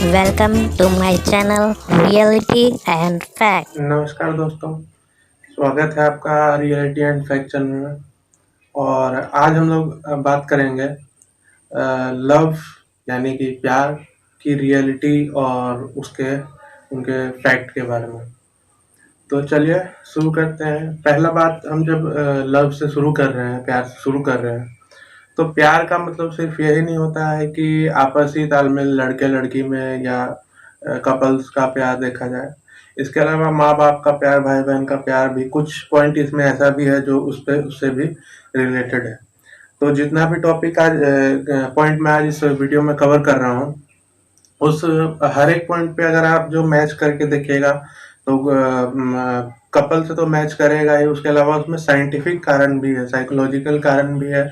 Welcome to my channel Reality and Fact। नमस्कार दोस्तों, स्वागत है आपका रियलिटी एंड फैक्ट चैनल में। और आज हम लोग बात करेंगे लव यानी कि प्यार की रियलिटी और उनके फैक्ट के बारे में। तो चलिए शुरू करते हैं। पहला बात, हम जब लव से शुरू कर रहे हैं, प्यार से शुरू कर रहे हैं, तो प्यार का मतलब सिर्फ यही नहीं होता है कि आपसी तालमेल लड़के लड़की में या कपल्स का प्यार देखा जाए। इसके अलावा माँ बाप का प्यार, भाई बहन का प्यार भी, कुछ पॉइंट इसमें ऐसा भी है जो उससे भी रिलेटेड है। तो जितना भी टॉपिक आज पॉइंट मैं आज इस वीडियो में कवर कर रहा हूँ, उस हर एक पॉइंट पे अगर आप जो मैच करके देखिएगा तो कपल से तो मैच करेगा ही, उसके अलावा उसमें साइंटिफिक कारण भी है, साइकोलॉजिकल कारण भी है।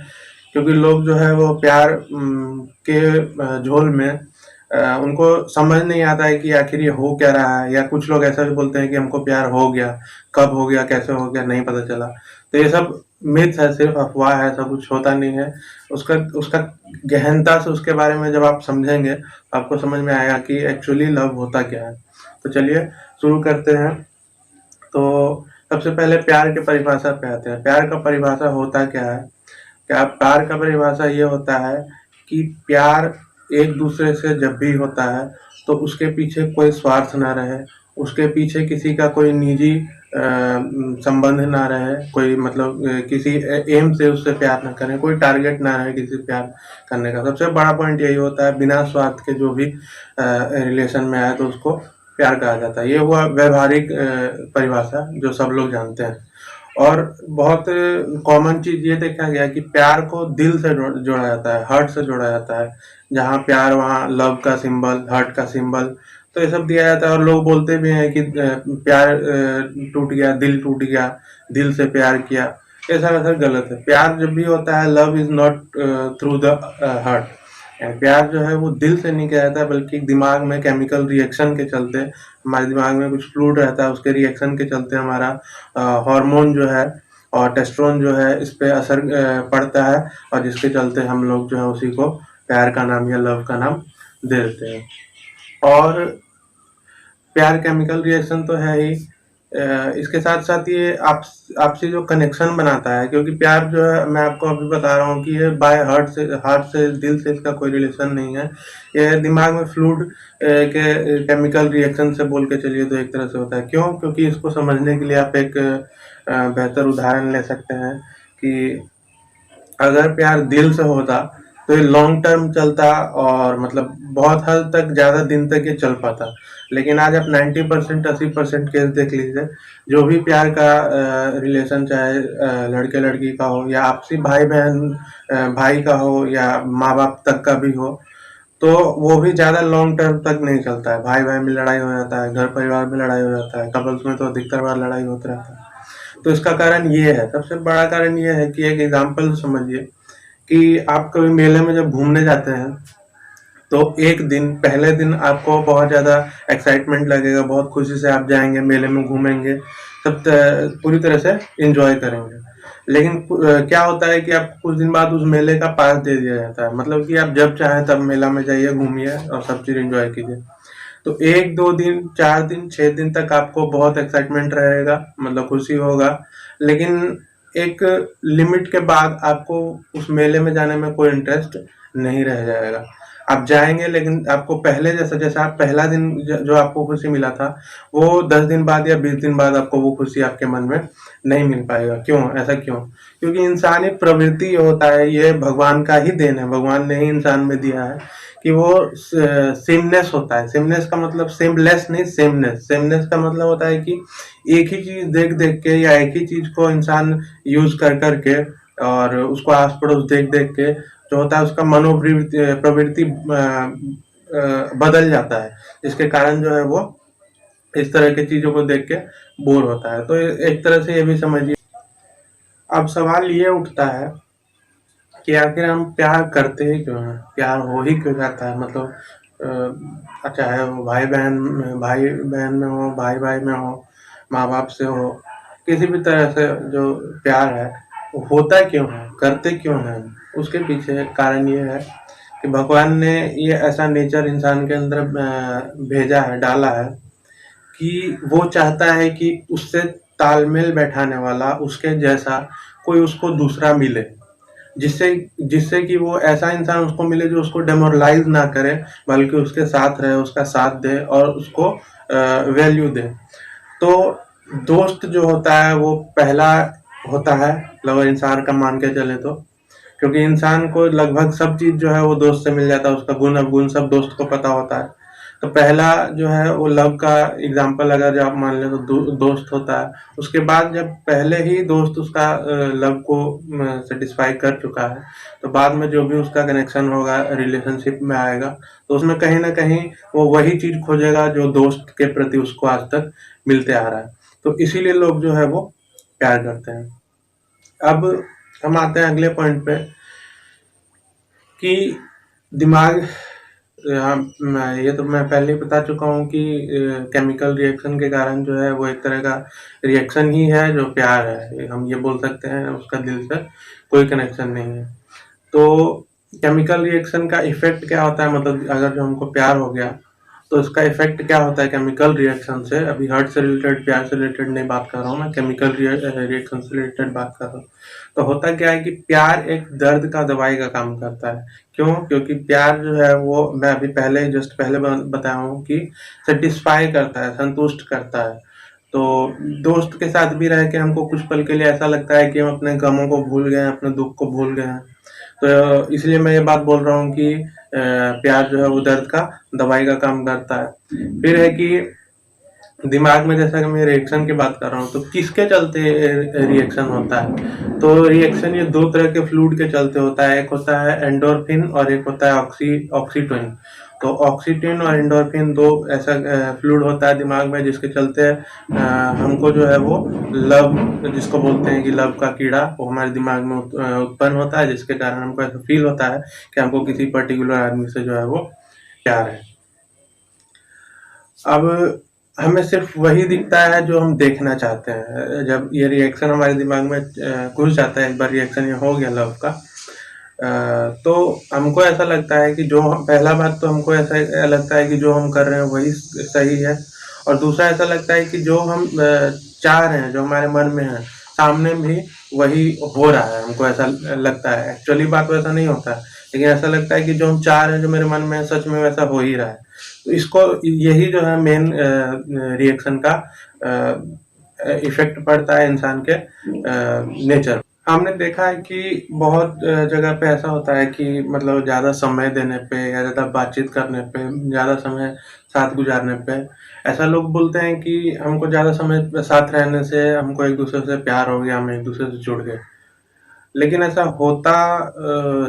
क्योंकि लोग जो है वो प्यार के झोल में उनको समझ नहीं आता है कि आखिर ये हो क्या रहा है। या कुछ लोग ऐसा भी बोलते हैं कि हमको प्यार हो गया, कब हो गया, कैसे हो गया, नहीं पता चला। तो ये सब मिथ है, सिर्फ अफवाह है, ऐसा कुछ होता नहीं है। उसका उसका गहनता से उसके बारे में जब आप समझेंगे तो आपको समझ में आएगा कि एक्चुअली लव होता क्या है। तो चलिए शुरू करते हैं। तो सबसे पहले प्यार की परिभाषा पे आते हैं। प्यार का परिभाषा होता क्या है? प्यार का परिभाषा ये होता है कि प्यार एक दूसरे से जब भी होता है तो उसके पीछे कोई स्वार्थ ना रहे, उसके पीछे किसी का कोई निजी संबंध ना रहे, कोई मतलब किसी एम से उससे प्यार ना करें, कोई टारगेट ना रहे किसी से प्यार करने का। सबसे बड़ा पॉइंट यही होता है, बिना स्वार्थ के जो भी रिलेशन में आए तो उसको प्यार कहा जाता है। ये हुआ व्यवहारिक परिभाषा जो सब लोग जानते हैं। और बहुत कॉमन चीज ये देखा गया कि प्यार को दिल से जोड़ा जाता है, हार्ट से जोड़ा जाता है। जहाँ प्यार वहाँ लव का सिंबल, हार्ट का सिंबल, तो ये सब दिया जाता है। और लोग बोलते भी हैं कि प्यार टूट गया, दिल टूट गया, दिल से प्यार किया। ये सब गलत है। प्यार जब भी होता है, love is not through the heart. प्यार जो है वो दिल से नहीं किया जाता, बल्कि दिमाग में केमिकल रिएक्शन के चलते, हमारे दिमाग में कुछ फ्लूइड रहता है, उसके रिएक्शन के चलते हमारा हार्मोन जो है और टेस्टोस्टेरोन जो है इस पे असर पड़ता है, और जिसके चलते हम लोग जो है उसी को प्यार का नाम या लव का नाम दे देते हैं। और प्यार केमिकल रिएक्शन तो है ही, इसके साथ साथ ये आपसी जो कनेक्शन बनाता है। क्योंकि प्यार जो है, मैं आपको अभी बता रहा हूँ कि ये बाय हार्ट से, दिल से इसका कोई रिलेशन नहीं है। ये दिमाग में फ्लूइड के केमिकल रिएक्शन से बोल के चलिए तो एक तरह से होता है। क्यों? क्योंकि इसको समझने के लिए आप एक बेहतर उदाहरण ले सकते हैं कि अगर प्यार दिल से होता तो ये लॉन्ग टर्म चलता, और मतलब बहुत हद तक, ज्यादा दिन तक ये चल पाता। लेकिन आज आप 90% 80% केस देख लीजिए, जो भी प्यार का रिलेशन, चाहे लड़के लड़की का हो या आपसी भाई बहन भाई का हो या माँ बाप तक का भी हो, तो वो भी ज्यादा लॉन्ग टर्म तक नहीं चलता है। भाई भाई में लड़ाई हो जाता है, घर परिवार में लड़ाई हो जाता है, कपल्स में तो अधिकतर बार लड़ाई होता रहता है। तो इसका कारण ये है, सबसे बड़ा कारण ये है कि एक एग्जाम्पल समझिए कि आप कभी मेले में जब घूमने जाते हैं तो एक दिन, पहले दिन आपको बहुत ज़्यादा एक्साइटमेंट लगेगा, बहुत खुशी से आप जाएंगे, मेले में घूमेंगे, सब पूरी तरह से एंजॉय करेंगे। लेकिन क्या होता है कि आप कुछ दिन बाद उस मेले का पास दे दिया जाता है। मतलब कि आप जब चाहें तब मेला में जाइए, घूमिए और सब चीज़ एंजॉय कीजिए। तो 1 2 दिन, 4 दिन, 6 दिन तक आपको बहुत एक्साइटमेंट रहेगा, मतलब खुशी होगा। लेकिन एक लिमिट के बाद आपको उस मेले में जाने में कोई इंटरेस्ट नहीं रह जाएगा। आप जाएंगे, लेकिन आपको पहले जैसा, जैसा आप पहला दिन जो आपको खुशी मिला था, वो 10 दिन बाद या 20 दिन बाद आपको वो खुशी आपके मन में नहीं मिल पाएगा। क्यों? ऐसा क्यों? क्योंकि इंसानी प्रवृत्ति ये होता है, ये भगवान का ही देन है, भगवान ने ही इंसान में दिया है कि वो सेमनेस होता है। सेमनेस का मतलब सेमलेस नहीं, सेमनेस। सेमनेस का मतलब होता है कि एक ही चीज देख देख के, या एक ही चीज को इंसान यूज कर करके, और उसको आस पड़ोस देख देख के जो होता है, उसका मनोप्रवृत्ति प्रवृत्ति बदल जाता है, जिसके कारण जो है वो इस तरह की चीजों को देख के बोर होता है। तो एक तरह से ये भी समझिए। अब सवाल ये उठता है कि आखिर हम प्यार करते ही क्यों हैं? प्यार हो ही क्यों जाता है? मतलब चाहे वो भाई बहन में हो, भाई भाई में हो, माँ बाप से हो, किसी भी तरह से जो प्यार है वो होता क्यों है, करते क्यों हैं? उसके पीछे कारण ये है कि भगवान ने ये ऐसा नेचर इंसान के अंदर भेजा है, डाला है कि वो चाहता है कि उससे तालमेल बैठाने वाला, उसके जैसा कोई उसको दूसरा मिले, जिससे जिससे कि वो ऐसा इंसान उसको मिले जो उसको डेमोरलाइज ना करे, बल्कि उसके साथ रहे, उसका साथ दे और उसको वैल्यू दे। तो दोस्त जो होता है वो पहला होता है, मतलब इंसान का मान के चले तो, क्योंकि इंसान को लगभग सब चीज जो है वो दोस्त से मिल जाता है, उसका गुण अवगुण सब दोस्त को पता होता है। तो पहला जो है वो लव का एग्जाम्पल अगर जो आप मान लें तो दोस्त होता है। उसके बाद जब पहले ही दोस्त उसका लव को सेटिस्फाई कर चुका है, तो बाद में जो भी उसका कनेक्शन होगा, रिलेशनशिप में आएगा, तो उसमें कहीं ना कहीं वो वही चीज खोजेगा जो दोस्त के प्रति उसको आज तक मिलते आ रहा है। तो इसीलिए लोग जो है वो प्यार करते हैं। अब हम आते हैं अगले पॉइंट पे कि दिमाग, ये तो मैं पहले ही बता चुका हूँ कि केमिकल रिएक्शन के कारण जो है वो एक तरह का रिएक्शन ही है जो प्यार है, हम ये बोल सकते हैं, उसका दिल से कोई कनेक्शन नहीं है। तो केमिकल रिएक्शन का इफेक्ट क्या होता है, मतलब अगर जो हमको प्यार हो गया तो इसका इफेक्ट क्या होता है केमिकल रिएक्शन से। अभी हार्ट से रिलेटेड, प्यार से रिलेटेड नहीं बात कर रहा हूँ मैं, केमिकल रिएक्शन से रिलेटेड बात कर रहा हूँ। तो होता क्या है कि प्यार एक दर्द का दवाई का काम करता है। क्यों? क्योंकि प्यार जो है वो, मैं अभी पहले जस्ट पहले बताया हूँ कि सेटिस्फाई करता है, संतुष्ट करता है। तो दोस्त के साथ भी रह के हमको कुछ पल के लिए ऐसा लगता है कि हम अपने गमों को भूल गए हैं, अपने दुख को भूल गए हैं। तो इसलिए मैं ये बात बोल रहा हूँ कि प्यार जो है वो दर्द का दवाई का काम करता है। फिर है कि दिमाग में, जैसा कि मैं रिएक्शन की बात कर रहा हूँ, तो किसके चलते रिएक्शन होता है? तो रिएक्शन ये दो तरह के फ्लूइड के चलते होता है। एक होता है एंडोर्फिन और एक होता है ऑक्सीटोन। तो ऑक्सीटोन और एंडोर्फिन दो ऐसा फ्लूइड होता है दिमाग में जिसके चलते हमको जो है वो लव, जिसको बोलते हैं कि लव का कीड़ा, वो हमारे दिमाग में उत्पन्न होता है, जिसके कारण हमको ऐसा फील होता है कि हमको किसी पर्टिकुलर आदमी से जो है वो प्यार है। अब हमें सिर्फ वही दिखता है जो हम देखना चाहते हैं। जब ये रिएक्शन हमारे दिमाग में घुस जाता है, एक बार रिएक्शन ये हो गया लव का, तो हमको ऐसा लगता है कि जो पहला बात तो हमको ऐसा लगता है कि जो हम कर रहे हैं वही सही है, और दूसरा ऐसा लगता है कि जो हम चाह रहे हैं, जो हमारे मन में है, सामने भी वही हो रहा है। हमको ऐसा लगता है, एक्चुअली बात वैसा नहीं होता है, लेकिन ऐसा लगता है कि जो हम चाह रहे हैं, जो मेरे मन में है, सच में वैसा हो ही रहा है। तो इसको, यही जो है मेन रिएक्शन का इफेक्ट पड़ता है इंसान के नेचर। हमने देखा है कि बहुत जगह पे ऐसा होता है कि मतलब ज़्यादा समय देने पे या ज़्यादा बातचीत करने पे, ज़्यादा समय साथ गुजारने पे, ऐसा लोग बोलते हैं कि हमको ज़्यादा समय साथ रहने से हमको एक दूसरे से प्यार हो गया, हम एक दूसरे से जुड़ गए। लेकिन ऐसा होता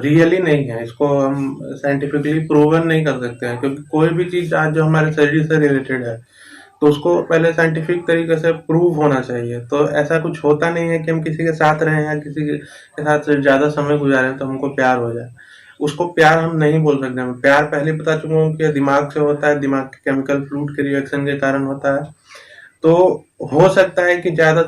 रियली नहीं है। इसको हम साइंटिफिकली प्रूवन नहीं कर सकते हैं, क्योंकि कोई भी चीज़ आज जो हमारे शरीर से रिलेटेड है, तो उसको पहले साइंटिफिक तरीके से प्रूव होना चाहिए। तो ऐसा कुछ होता नहीं है कि हम किसी के साथ रहें या किसी के साथ ज़्यादा समय गुजारें तो हमको प्यार हो जाए। उसको प्यार हम नहीं बोल सकते हैं। प्यार पहले बता चुका हूँ कि दिमाग से होता है, दिमाग के केमिकल फ्लूइड के रिएक्शन के कारण होता है। तो हो सकता है कि ज़्यादा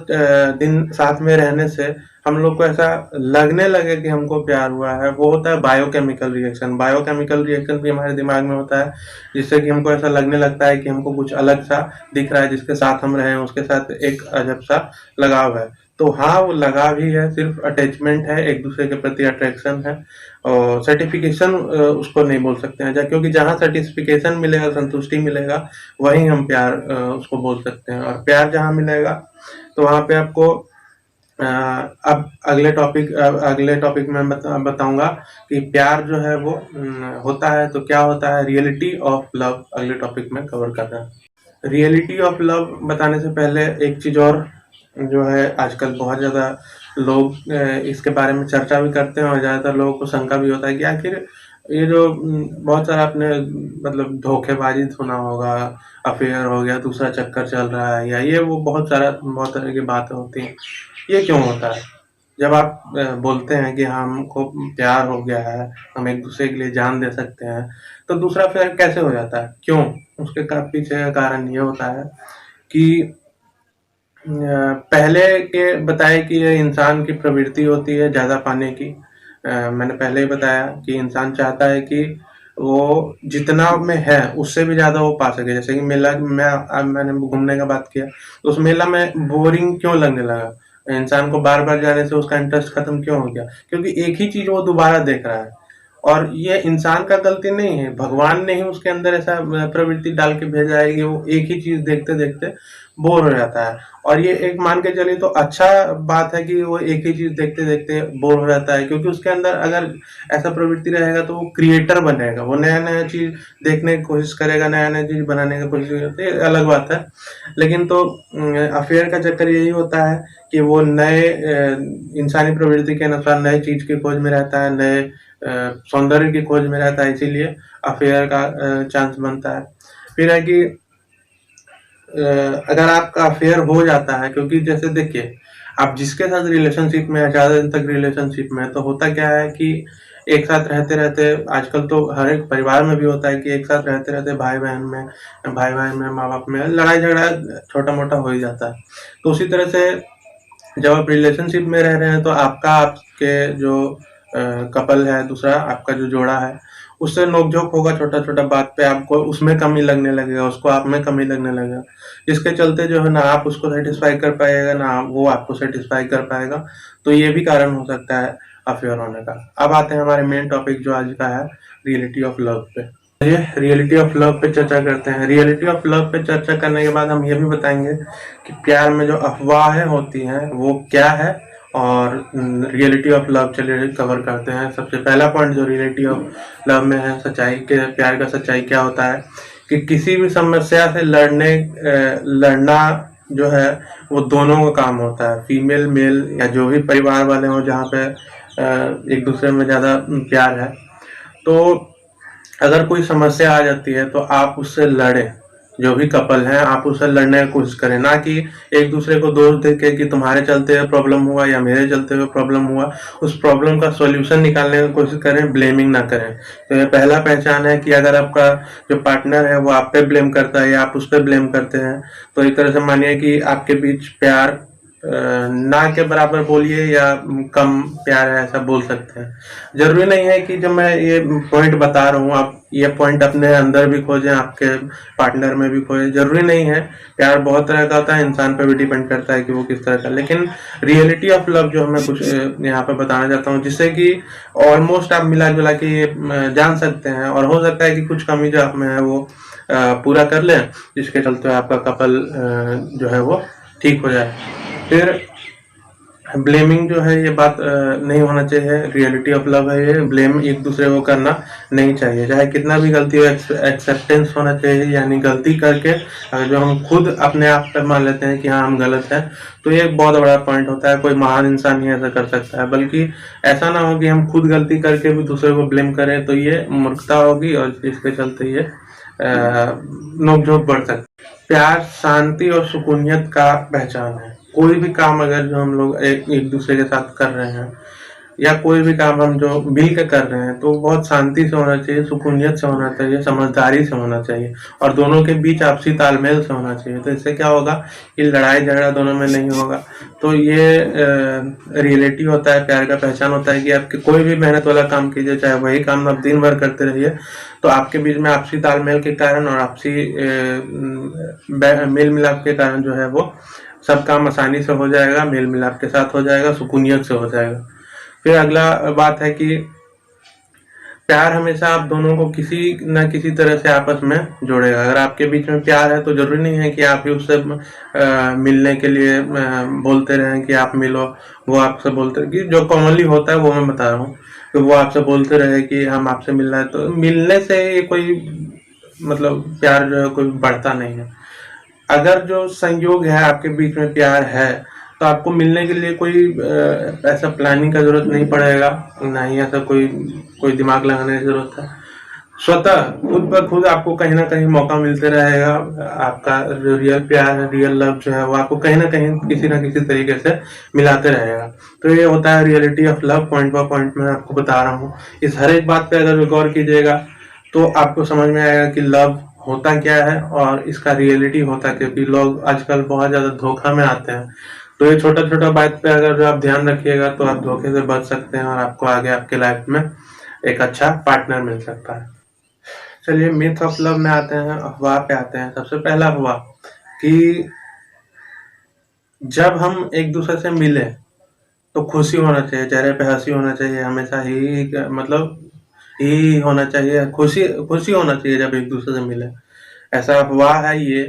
दिन साथ में रहने से हम लोग को ऐसा लगने लगे कि हमको प्यार हुआ है। वो होता है बायोकेमिकल रिएक्शन। बायोकेमिकल रिएक्शन भी हमारे दिमाग में होता है, जिससे कि हमको ऐसा लगने लगता है कि हमको कुछ अलग सा दिख रहा है, जिसके साथ हम रहे हैं उसके साथ एक अजब सा लगाव है। तो हाँ, वो लगाव ही है, सिर्फ अटैचमेंट है, एक दूसरे के प्रति अट्रैक्शन है। और सर्टिफिकेशन उसको नहीं बोल सकते हैं, क्योंकि जहाँ सर्टिफिकेशन मिलेगा, संतुष्टि मिलेगा, वहीं हम प्यार उसको बोल सकते हैं। और प्यार जहाँ मिलेगा तो वहाँ पे आपको अब अगले टॉपिक में बताऊंगा कि प्यार जो है वो होता है तो क्या होता है। रियलिटी ऑफ लव अगले टॉपिक में कवर कर रहे हैं। रियलिटी ऑफ लव बताने से पहले एक चीज और जो है, आजकल बहुत ज्यादा लोग इसके बारे में चर्चा भी करते हैं, और ज्यादातर लोगों को शंका भी होता है कि आखिर ये जो बहुत सारा आपने मतलब धोखेबाजी सुना होगा, अफेयर हो गया, दूसरा चक्कर चल रहा है, या ये वो बहुत तरह की बातें होती हैं। ये क्यों होता है? जब आप बोलते हैं कि हाँ, हमको प्यार हो गया है, हम एक दूसरे के लिए जान दे सकते हैं, तो दूसरा अफेयर कैसे हो जाता है? क्यों? उसके पीछे का कारण ये होता है कि पहले के बताए कि ये इंसान की प्रवृत्ति होती है ज्यादा पाने की, मैंने पहले ही बताया कि इंसान चाहता है कि वो जितना में है उससे भी ज़्यादा वो पा सके। जैसे कि मेला मैंने घूमने का बात किया, तो उस मेला में बोरिंग क्यों लगने लगा? इंसान को बार-बार जाने से उसका इंटरेस्ट खत्म क्यों हो गया? क्योंकि एक ही चीज़ वो दोबारा देख रहा है। और ये इंसान का गलती नहीं है, भगवान ने ही उसके अंदर ऐसा प्रवृत्ति डाल के भेजा है कि वो एक ही चीज़ देखते-देखते बोर हो जाता है। और ये एक मान के चलिए तो अच्छा बात है कि वो एक ही चीज़ देखते-देखते बोर हो जाता है, क्योंकि उसके अंदर अगर ऐसा प्रवृत्ति रहेगा तो वो क्रिएटर बनेगा, वो नया-नया चीज़ देखने की कोशिश करेगा, नया-नया चीज़ बनाने की कोशिश करेगा, तो ये अलग बात है। लेकिन तो अफ़ेयर का चक्कर यही होता है कि वो नए इंसानी प्रवृत्ति के अनुसार नए चीज़ की खोज में रहता है, नए सौंदर्य की खोज में रहता है, इसीलिए अफ़ेयर का चांस बनता है। फिर है कि अगर आपका अफ़ेयर हो जाता है, क्योंकि जैसे देखिए, आप जिसके साथ रिलेशनशिप में है, ज़्यादा दिन तक रिलेशनशिप में है, तो होता क्या है कि एक साथ रहते-रहते आजकल तो हर एक परिवार में भी होता है कि एक साथ रहते-रहते भाई-बहन में, माँ-बाप में लड़ाई-झगड़ा छोटा-मोटा हो ही जाता है। तो उसी तरह से जब आप रिलेशनशिप में रह रहे हैं तो आपके जो कपल है, दूसरा आपका जो जोड़ा है, उससे नोक-झोंक होगा छोटा-छोटा बात पे, आपको उसमें कमी लगने लगेगा, उसको आप में कमी लगने लगेगा। जिसके चलते जो है ना आप उसको सैटिस्फाई कर पाएगा, ना वो आपको सैटिस्फाई कर पाएगा। तो ये भी कारण हो सकता है अफ़ेयर होने का। अब आते हैं हमारे मेन टॉपिक जो आज का है, रियलिटी ऑफ लव पे। चलिए रियलिटी ऑफ लव पे चर्चा करते हैं। रियलिटी ऑफ लव पे चर्चा करने के बाद हम ये भी बताएँगे कि प्यार में जो अफ़वाहें होती हैं वो क्या है, और रियलिटी ऑफ लव चलिए कवर करते हैं। सबसे पहला पॉइंट जो रियलिटी ऑफ लव में है, सच्चाई के प्यार का सच्चाई क्या होता है कि किसी भी समस्या से लड़ना जो है वो दोनों का काम होता है। फीमेल, मेल या जो भी परिवार वाले हों जहाँ पे एक दूसरे में ज़्यादा प्यार है, तो अगर कोई समस्या आ जाती है तो आप उससे लड़ें। जो भी कपल हैं आप उससे लड़ने की कोशिश करें, ना कि एक दूसरे को दोष दे के कि तुम्हारे चलते हुए प्रॉब्लम हुआ या मेरे चलते हुए प्रॉब्लम हुआ। उस प्रॉब्लम का सॉल्यूशन निकालने की कोशिश करें, ब्लेमिंग ना करें। तो ये पहला पहचान है कि अगर आपका जो पार्टनर है वो आप पे ब्लेम करता है या आप उस पे ब्लेम करते हैं, तो एक तरह से मानिए कि आपके बीच प्यार ना के बराबर बोलिए या कम प्यार है, ऐसा बोल सकते हैं। ज़रूरी नहीं है कि जब मैं ये पॉइंट बता रहा हूँ आप ये पॉइंट अपने अंदर भी खोजें, आपके पार्टनर में भी खोजें, ज़रूरी नहीं है। प्यार बहुत तरह का होता है, इंसान पे भी डिपेंड करता है कि वो किस तरह का। लेकिन रियलिटी ऑफ लव जो मैं कुछ यहाँ पे बताना चाहता हूँ, जिससे कि ऑलमोस्ट आप मिला-जुला के ये जान सकते हैं, और हो सकता है कि कुछ कमी जो आप में है वो पूरा कर लें, जिसके चलते आपका कपल जो है वो ठीक हो जाए। फिर ब्लेमिंग जो है ये बात नहीं होना चाहिए। रियलिटी ऑफ लव है ये, ब्लेम एक दूसरे को करना नहीं चाहिए, चाहे कितना भी गलती हो। एक्सेप्टेंस होना चाहिए, यानी गलती करके अगर जो हम खुद अपने आप पे मान लेते हैं कि हाँ हम गलत हैं, तो ये एक बहुत बड़ा पॉइंट होता है। कोई महान इंसान ही ऐसा कर सकता है, बल्कि ऐसा ना हो कि हम खुद गलती करके भी दूसरे को ब्लेम करें, तो ये मूर्खता होगी और इसके चलते ये नोक-झोंक बढ़ सकती है। प्यार शांति और सुकूनियत का पहचान है। कोई भी काम अगर जो हम लोग एक दूसरे के साथ कर रहे हैं, या कोई भी काम हम जो मिल के कर रहे हैं, तो बहुत शांति से होना चाहिए, सुकूनियत से होना चाहिए, समझदारी से होना चाहिए, और दोनों के बीच आपसी तालमेल से होना चाहिए। तो इससे क्या होगा कि लड़ाई झगड़ा दोनों में नहीं होगा। तो ये रियलिटी होता है, प्यार का पहचान होता है कि आपके कोई भी मेहनत वाला काम कीजिए, चाहे वही काम आप दिन भर करते रहिए, तो आपके बीच में आपसी तालमेल के कारण और आपसी मेल मिलाप के कारण जो है वो सब काम आसानी से हो जाएगा, मेल मिलाप के साथ हो जाएगा, सुकूनियत से हो जाएगा। फिर अगला बात है कि प्यार हमेशा आप दोनों को किसी न किसी तरह से आपस में जोड़ेगा। अगर आपके बीच में प्यार है तो ज़रूरी नहीं है कि आप ही उससे मिलने के लिए बोलते रहें कि आप मिलो, वो आपसे बोलते रहे, कि जो कॉमनली होता है वो मैं बता रहा हूँ कि वो आपसे बोलते रहे कि हम आपसे मिलना है, तो मिलने से कोई मतलब प्यार जो है कोई बढ़ता नहीं है। अगर जो संयोग है आपके बीच में प्यार है, तो आपको मिलने के लिए कोई ऐसा प्लानिंग का ज़रूरत नहीं पड़ेगा, ना ही ऐसा कोई दिमाग लगाने की ज़रूरत है। स्वतः खुद ब खुद आपको कहीं न कहीं मौका मिलते रहेगा। आपका जो रियल प्यार है, रियल लव जो है वो आपको कहीं न कहीं किसी न किसी तरीके से मिलाते रहेगा। तो ये होता है reality of love, point by point मैं आपको बता रहा हूँ। इस हर एक बात पे अगर गौर कीजिएगा तो आपको समझ में आएगा कि लव होता क्या है और इसका रियलिटी होता है, क्योंकि लोग आजकल बहुत ज़्यादा धोखा में आते हैं। तो ये छोटा-छोटा बात पे अगर जो आप ध्यान रखिएगा तो आप धोखे से बच सकते हैं और आपको आगे आपके लाइफ में एक अच्छा पार्टनर मिल सकता है। चलिए मिथ ऑफ लव में आते हैं, अफ़वाह पे आते हैं। सबसे पहला अफ़वाह कि जब हम एक-दूसरे से मिलें तो खुशी होना चाहिए, चेहरे पे हँसी होना चाहिए, हमेशा ही मतलब ही होना चाहिए, खुशी खुशी होना चाहिए जब एक-दूसरे से मिलें। ऐसा अफ़वाह है ये,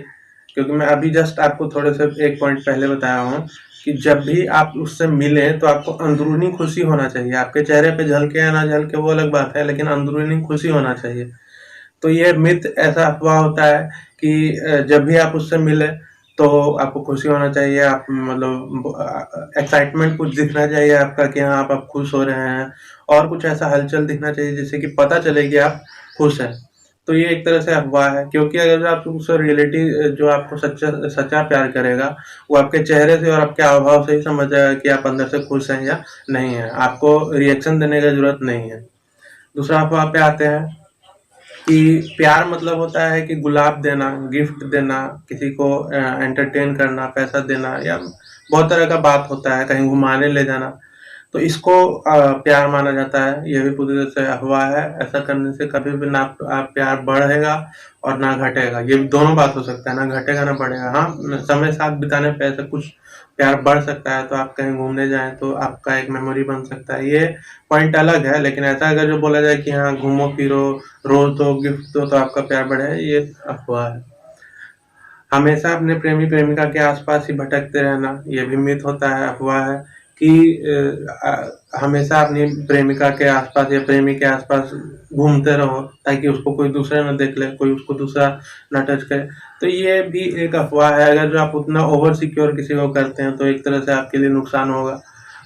क्योंकि मैं अभी जस्ट आपको थोड़े से एक पॉइंट पहले बताया हूँ कि जब भी आप उससे मिलें तो आपको अंदरूनी खुशी होना चाहिए। आपके चेहरे पे झलके या ना झलके वो अलग बात है, लेकिन अंदरूनी खुशी होना चाहिए। तो ये मिथ ऐसा अफ़वाह होता है कि जब भी आप उससे मिलें तो आपको खुशी होना चाहिए, आप मतलब एक्साइटमेंट कुछ दिखना चाहिए आपका कि हाँ, आप खुश हो रहे हैं और कुछ ऐसा हलचल दिखना चाहिए जिससे कि पता चले कि आप खुश हैं। तो ये एक तरह से अफ़वाह है, क्योंकि अगर आप उससे रियलिटी जो आपको सच्चा सच्चा प्यार करेगा, वो आपके चेहरे से और आपके हाव-भाव से ही समझ जाएगा कि आप अंदर से खुश हैं या नहीं हैं। आपको रिएक्शन देने की ज़रूरत नहीं है। दूसरा अफ़वाह पे आते हैं कि प्यार मतलब होता है कि गुलाब देना, गिफ्ट देना, किसी को एंटरटेन करना, पैसा देना या बहुत तरह का बात होता है, कहीं घुमाने ले जाना। तो इसको प्यार माना जाता है, ये भी पूरी तरह से अफ़वाह है। ऐसा करने से कभी भी ना प्यार बढ़ेगा और ना घटेगा। ये दोनों बात हो सकता है, ना घटेगा ना बढ़ेगा। हाँ, समय साथ बिताने पे ऐसा कुछ प्यार बढ़ सकता है, तो आप कहीं घूमने जाएँ तो आपका एक मेमोरी बन सकता है। ये पॉइंट अलग है, लेकिन ऐसा अगर जो बोला जाए कि हाँ, घूमो-फिरो, रोज़ दो, गिफ्ट दो तो आपका प्यार बढ़े, ये अफ़वाह है। हमेशा अपने प्रेमी-प्रेमिका के आस-पास ही भटकते रहना, ये भी मिथ होता है, अफ़वाह है कि हमेशा अपनी प्रेमिका के आस-पास या प्रेमी के आस-पास घूमते रहो, ताकि उसको कोई दूसरा ना देख ले, कोई उसको दूसरा ना टच करे। तो ये भी एक अफ़वाह है, अगर जो आप उतना ओवर सिक्योर किसी को करते हैं, तो एक तरह से आपके लिए नुकसान होगा।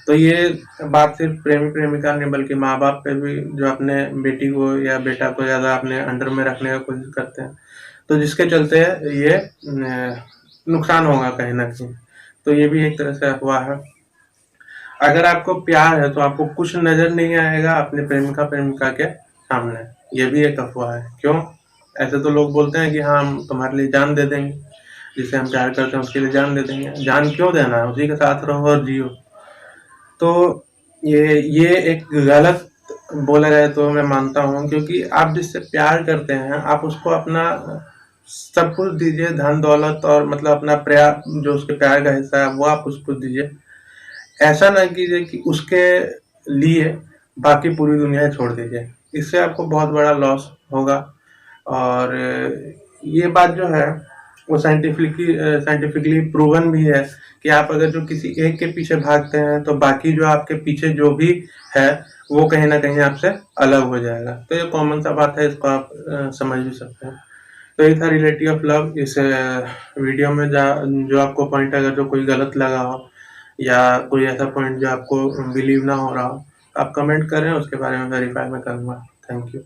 तो ये बात सिर्फ़ प्रेमी-प्रेमिका नहीं बल्कि माँ-बाप पे भी जो अपने बेटी को या बेटा को ज़्यादा अपने अंडर में रखने की कोशिश करते हैं। तो जिसके चलते ये नुकसान होगा कहीं न कहीं। तो ये भी एक तरह से अफ़वाह है। अगर आपको प्यार है तो आपको कुछ नज़र नहीं आएगा अपने प्रेमिका-प्रेमिका के सामने। ये भी एक अफ़वाह है। क्यों? ऐसे तो लोग बोलते हैं कि हाँ, हम तुम्हारे लिए जान दे देंगे। जिसे हम प्यार करते हैं उसके लिए जान दे देंगे। जान क्यों देना है? उसी के साथ रहो और जियो। तो ये एक गलत बोला जाए तो मैं मानता हूँ, क्योंकि आप जिससे प्यार करते हैं, आप उसको अपना सब कुछ दीजिए, धन-दौलत और मतलब अपना जो उसके प्यार का हिस्सा है, वो आप उसको दीजिए। ऐसा ना कीजिए कि उसके लिए बाकी पूरी दुनिया छोड़ दीजिए। इससे आपको बहुत बड़ा लॉस होगा और ये बात जो है वो साइंटिफिकली प्रूवन भी है कि आप अगर जो किसी एक के पीछे भागते हैं तो बाकी जो आपके पीछे जो भी है वो कहीं न कहीं आपसे अलग हो जाएगा। तो ये कॉमन सा बात है, इसको आप समझ भी सकते हैं। तो ये था रियलिटी ऑफ लव। इस वीडियो में जो आपको पॉइंट अगर जो कोई गलत लगा हो या कोई ऐसा पॉइंट जो आपको बिलीव ना हो रहा हो, आप कमेंट करें, उसके बारे में वेरीफाई मैं करूँगा। Thank you.